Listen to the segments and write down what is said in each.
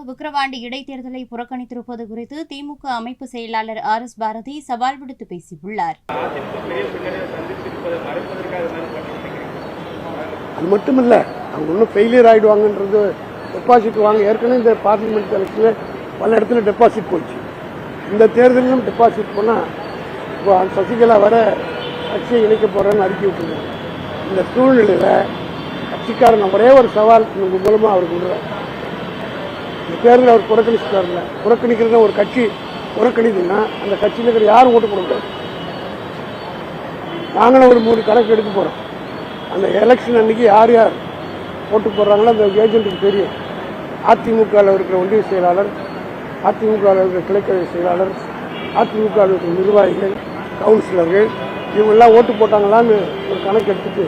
விக்கிரவாண்டி இடைத்தேர்தலை புறக்கணித்திருப்பது குறித்து திமுக அமைப்பு செயலாளர் RS பாரதி சவால் விடுத்து பேசியுள்ளார். அது மட்டுமில்ல, அவங்க இன்னும் ஃபெயிலியர் ஆகிடுவாங்கன்றது. டெபாசிட் வாங்க ஏற்கனவே இந்த பார்லிமெண்ட் எலெக்ஷனில் பல இடத்துல டெபாசிட் போச்சு. இந்த தேர்தலிலும் டெபாசிட் போனால் இப்போ சசிகலா வர கட்சியை இணைக்க போகிறேன்னு அறிக்கை விட்டுருக்காங்க. இந்த சூழ்நிலையில் கட்சிக்காரன் ஒரே ஒரு சவால் மூலமாக அவருக்கு விடுறார். இந்த தேர்தல் அவர் புறக்கணிச்சுட்டார்ல, புறக்கணிக்கிறதுனா ஒரு கட்சி புறக்கணிதுன்னா அந்த கட்சியில் இருக்கிற யாரும் ஓட்டு போட முடியாது. நாங்களும் ஒரு 3 கணக்கு எடுக்க போகிறோம். அந்த எலெக்ஷன் அன்றைக்கி யார் யார் ஓட்டு போடுறாங்களோ அந்த ஏஜென்ட்டுக்கு தெரியும். அதிமுகவில் இருக்கிற ஒன்றிய செயலாளர், அதிமுகவில் இருக்கிற கிளைக்கழக செயலாளர், அதிமுகவில் இருக்கிற நிர்வாகிகள், கவுன்சிலர்கள் இவங்கெல்லாம் ஓட்டு போட்டாங்களான்னு ஒரு கணக்கு எடுத்துட்டு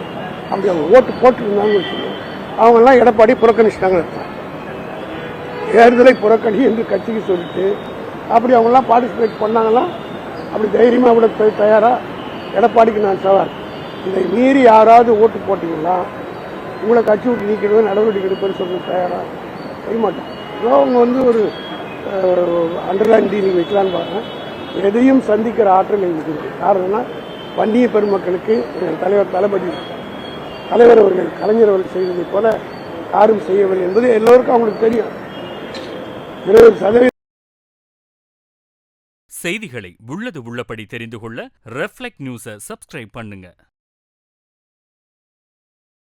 அப்படி அவங்க ஓட்டு போட்டுருந்தாங்கன்னு வச்சுக்கோங்க. அவங்கெல்லாம் எடப்பாடி புறக்கணிச்சிட்டாங்கன்னு அர்த்தம். தேர்தலை புறக்கணி என்று கட்சிக்கு சொல்லிட்டு அப்படி அவங்கெல்லாம் பார்ட்டிசிபேட் பண்ணாங்களாம். அப்படி தைரியமாக விட தயாராக எடப்பாடிக்கு நான் சவால். இதை மீறி யாராவது ஓட்டு போட்டிங்கன்னா உங்களை கட்சி விட்டு நீக்கிறது நடவடிக்கை எடுப்பேன்னு சொல்லி தயாராக செய்ய மாட்டோம். அவங்க ஒரு அண்டர்லைன் டீலிங் வைக்கலான்னு பாருங்கள். எதையும் சந்திக்கிற ஆற்றல் எங்களுக்கு இருக்குது. காரணம்னா வன்னிய பெருமக்களுக்கு தலைவர் தலைவர் அவர்கள் கலைஞர் அவர்கள் செய்ததை போல யாரும் செய்யவில்லை என்பது எல்லோருக்கும் அவங்களுக்கு தெரியும். 20% செய்திகளை உள்ளது உள்ளபடி தெரிந்து கொள்ள ரெஃப்ளெக்ட் நியூஸை சப்ஸ்கிரைப் பண்ணுங்க.